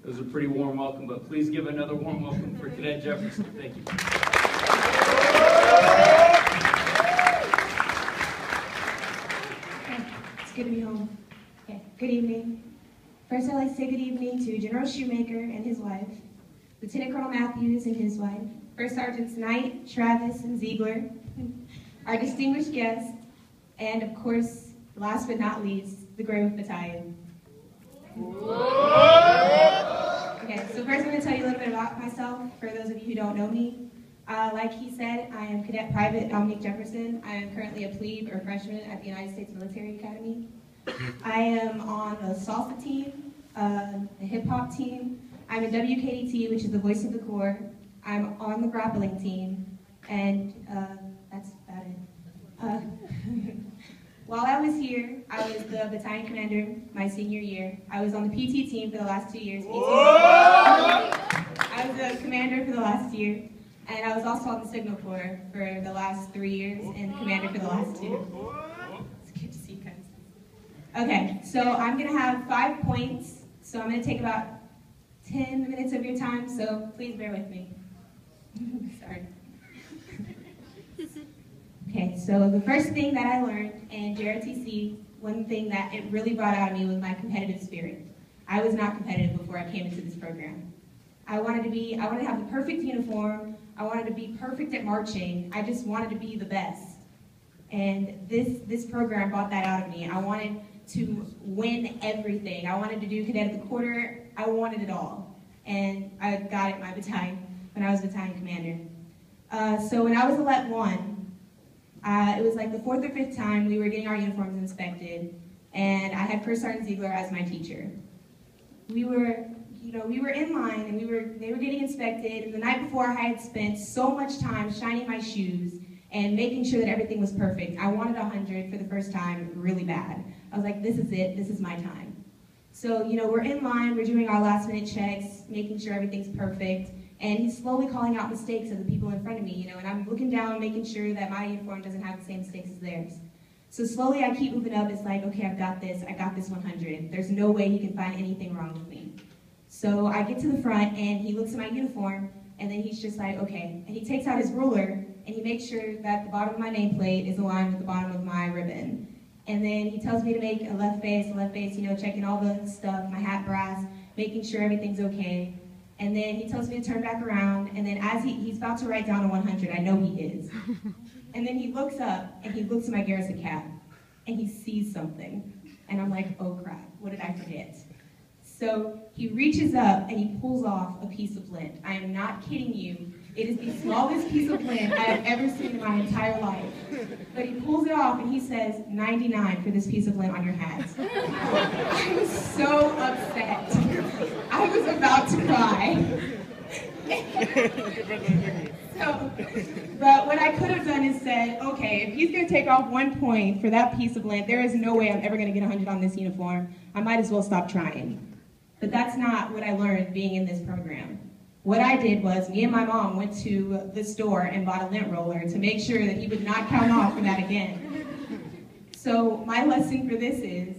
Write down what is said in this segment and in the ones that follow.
It was a pretty warm welcome, but please give another warm welcome for Cadet Jefferson. Thank you. It's good to be home. Okay. Good evening. First, I'd like to say good evening to General Shoemaker and his wife, Lieutenant Colonel Matthews and his wife, First Sergeants Knight, Travis, and Ziegler, our distinguished guests, and of course, last but not least, the Grove Battalion. Okay, so first I'm going to tell you a little bit about myself, for those of you who don't know me. Like he said, I am Cadet Private Dominique Jefferson. I am currently a plebe or freshman at the United States Military Academy. I am on the salsa team, the hip hop team. I'm a WKDT, which is the voice of the Corps. I'm on the grappling team, and that's about it. While I was here, I was the battalion commander my senior year. I was on the PT team for the last 2 years. I was the commander for the last year, and I was also on the Signal Corps for the last 3 years, and the commander for the last 2. It's good to see you guys. Okay, so I'm going to have 5 points, so I'm going to take about 10 minutes of your time, so please bear with me. Sorry. Okay, so the first thing that I learned in JRTC, one thing that it really brought out of me was my competitive spirit. I was not competitive before I came into this program. I wanted to have the perfect uniform. I wanted to be perfect at marching. I just wanted to be the best. And this program brought that out of me. I wanted to win everything. I wanted to do cadet at the quarter. I wanted it all. And I got it in my battalion when I was battalion commander. So when I was 11-1, it was like the 4th or 5th time we were getting our uniforms inspected, and I had First Sergeant Ziegler as my teacher. We were in line, and they were getting inspected, and the night before I had spent so much time shining my shoes and making sure that everything was perfect. I wanted 100 for the first time really bad. I was like, this is it, this is my time. So, we're in line, we're doing our last minute checks, making sure everything's perfect, and he's slowly calling out mistakes of the people in front of me, and I'm looking down, making sure that my uniform doesn't have the same mistakes as theirs. So slowly I keep moving up. It's like, okay, I got this 100. There's no way he can find anything wrong with me. So I get to the front, and he looks at my uniform, and then he's just like, okay. And he takes out his ruler, and he makes sure that the bottom of my nameplate is aligned with the bottom of my ribbon. And then he tells me to make a left face, checking all the stuff, my hat brass, making sure everything's okay. And then he tells me to turn back around, and then as he's about to write down a 100, I know he is. And then he looks up, and he looks at my garrison cap, and he sees something. And I'm like, oh crap, what did I forget? So he reaches up, and he pulls off a piece of lint. I am not kidding you. It is the smallest piece of lint I have ever seen in my entire life. But he pulls it off, and he says, 99 for this piece of lint on your hat. I was so upset. I was about to cry. But what I could have done is said, okay, if he's going to take off 1 point for that piece of lint, there is no way I'm ever going to get 100 on this uniform. I might as well stop trying. But that's not what I learned being in this program. What I did was, me and my mom went to the store and bought a lint roller to make sure that he would not count off for that again. So my lesson for this is,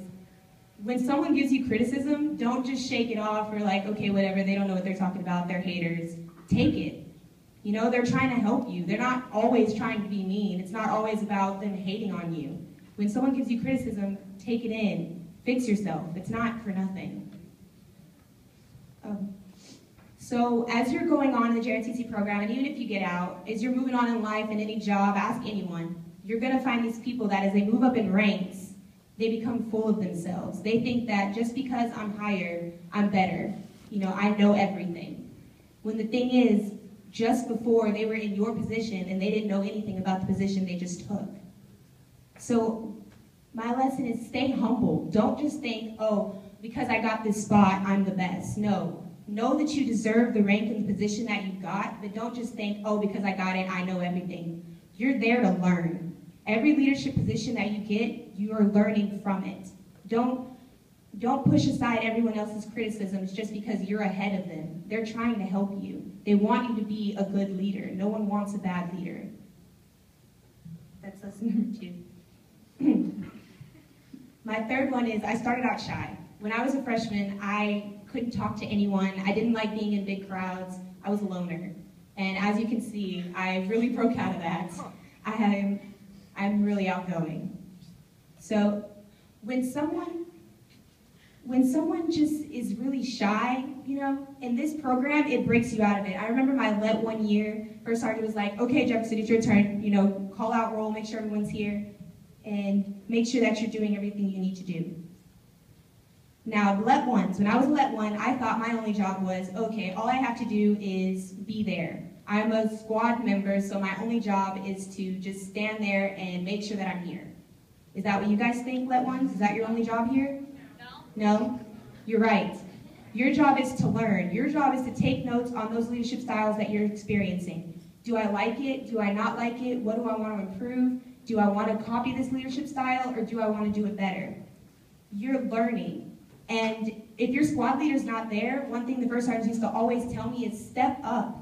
when someone gives you criticism, don't just shake it off or like, okay, whatever, they don't know what they're talking about, they're haters. Take it. They're trying to help you. They're not always trying to be mean. It's not always about them hating on you. When someone gives you criticism, take it in. Fix yourself. It's not for nothing. So as you're going on in the JRTC program, and even if you get out, as you're moving on in life and any job, ask anyone. You're going to find these people that as they move up in ranks, they become full of themselves. They think that just because I'm higher, I'm better. I know everything. When the thing is, just before they were in your position and they didn't know anything about the position they just took. So my lesson is stay humble. Don't just think, oh, because I got this spot, I'm the best. No. Know that you deserve the rank and the position that you got, but don't just think, oh, because I got it, I know everything. You're there to learn. Every leadership position that you get, you are learning from it. Don't push aside everyone else's criticisms just because you're ahead of them. They're trying to help you. They want you to be a good leader. No one wants a bad leader. That's lesson number 2. My third one is I started out shy. When I was a freshman, I couldn't talk to anyone. I didn't like being in big crowds. I was a loner. And as you can see, I really broke out of that. I'm really outgoing. So when someone just is really shy, you know, in this program, it breaks you out of it. I remember my LET 1 year, first sergeant was like, okay, Jefferson, it's your turn, you know, call out roll, make sure everyone's here, and make sure that you're doing everything you need to do. Now, LET 1s, when I was LET 1, I thought my only job was, okay, all I have to do is be there. I'm a squad member, so my only job is to just stand there and make sure that I'm here. Is that what you guys think, LET 1s? Is that your only job here? No? You're right. Your job is to learn. Your job is to take notes on those leadership styles that you're experiencing. Do I like it? Do I not like it? What do I want to improve? Do I want to copy this leadership style, or do I want to do it better? You're learning. And if your squad leader's not there, one thing the first sergeants used to always tell me is step up.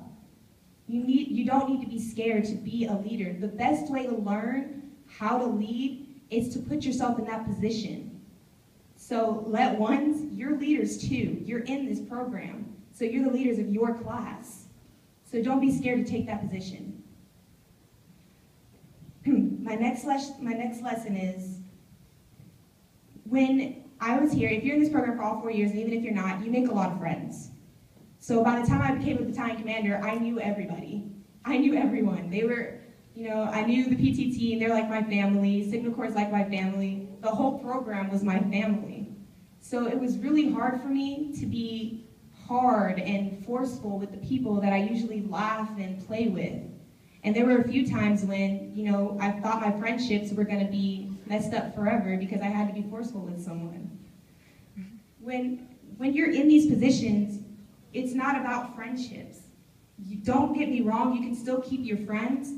You don't need to be scared to be a leader. The best way to learn how to lead is to put yourself in that position. So LET 1s, you're leaders too. You're in this program. So you're the leaders of your class. So don't be scared to take that position. My next lesson is, when I was here, if you're in this program for all 4 years, and even if you're not, you make a lot of friends. So by the time I became a battalion commander, I knew everybody. I knew everyone. They were, you know, I knew the PT team, they're like my family, Signal Corps is like my family. The whole program was my family. So it was really hard for me to be hard and forceful with the people that I usually laugh and play with. And there were a few times when, you know, I thought my friendships were gonna be messed up forever because I had to be forceful with someone. When you're in these positions, it's not about friendships. Don't get me wrong, you can still keep your friends,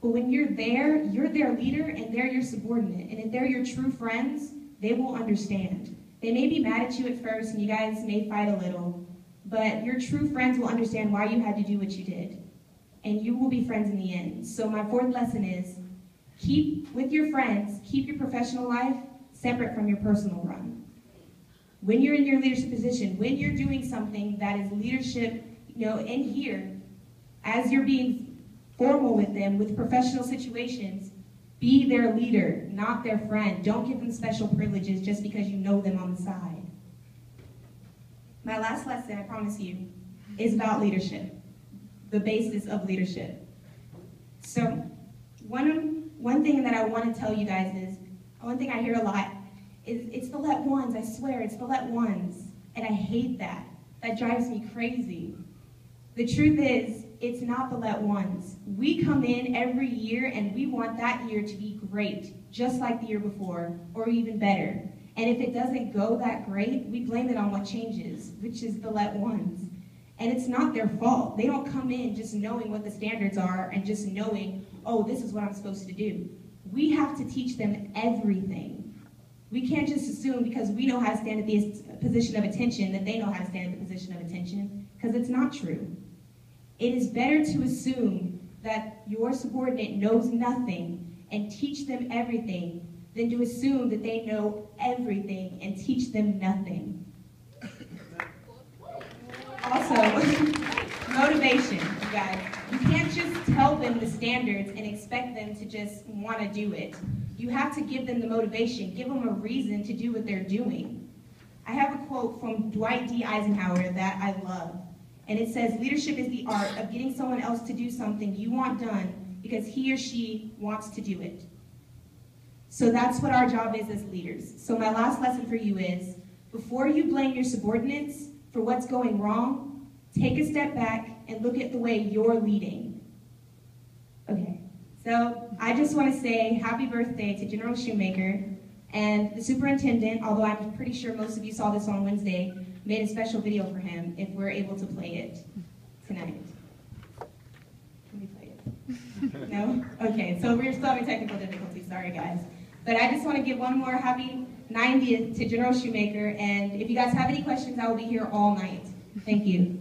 but when you're their leader and they're your subordinate. And if they're your true friends, they will understand. They may be mad at you at first and you guys may fight a little, but your true friends will understand why you had to do what you did. And you will be friends in the end. So my fourth lesson is, with your friends, keep your professional life separate from your personal run. When you're in your leadership position, when you're doing something that is leadership, you know, in here, as you're being formal with them, with professional situations, be their leader, not their friend. Don't give them special privileges just because you know them on the side. My last lesson, I promise you, is about leadership, the basis of leadership. So one thing that I want to tell you guys is, one thing I hear a lot is, it's the LET 1s, I swear, it's the LET 1s. And I hate that. That drives me crazy. The truth is, it's not the LET 1s. We come in every year and we want that year to be great, just like the year before, or even better. And if it doesn't go that great, we blame it on what changes, which is the LET 1s. And it's not their fault. They don't come in just knowing what the standards are and just knowing, oh, this is what I'm supposed to do. We have to teach them everything. We can't just assume because we know how to stand at the position of attention that they know how to stand at the position of attention, because it's not true. It is better to assume that your subordinate knows nothing and teach them everything than to assume that they know everything and teach them nothing. Also, motivation, you guys. You can't just tell them the standards and expect them to just want to do it. You have to give them the motivation, give them a reason to do what they're doing. I have a quote from Dwight D. Eisenhower that I love. And it says, leadership is the art of getting someone else to do something you want done because he or she wants to do it. So that's what our job is as leaders. So my last lesson for you is, before you blame your subordinates for what's going wrong, take a step back and look at the way you're leading. Okay, so I just want to say happy birthday to General Shoemaker, and the superintendent, although I'm pretty sure most of you saw this on Wednesday, made a special video for him if we're able to play it tonight. Can we play it? No? Okay, so we're still having technical difficulties, sorry guys. But I just want to give one more happy 90th to General Shoemaker, and if you guys have any questions, I will be here all night. Thank you.